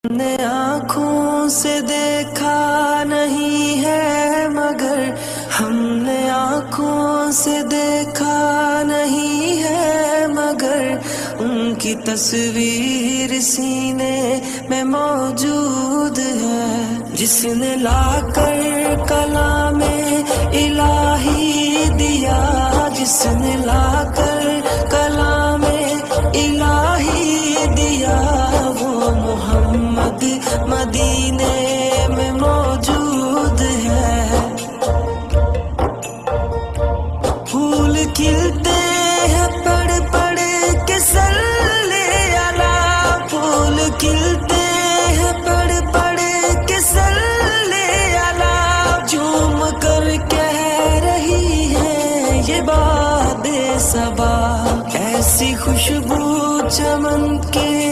نے آنکھوں سے دیکھا نہیں ہے مگر ہم نے آنکھوں سے دیکھا نہیں ہے مگر ان کی تصویر سینے میں موجود ہے، جس نے لا کر کلام الہی دیا، جس نے لا کر کلام الہی دیا، وہ محمد مدینے میں موجود ہے۔ پھول کھلتے ہیں پڑھ پڑھ کے صلی علی، پھول کھلتے ہیں پڑھ پڑھ کے صلی علی، جھوم کر کہہ رہی ہے یہ باد صبا، ایسی خوشبو چمن کے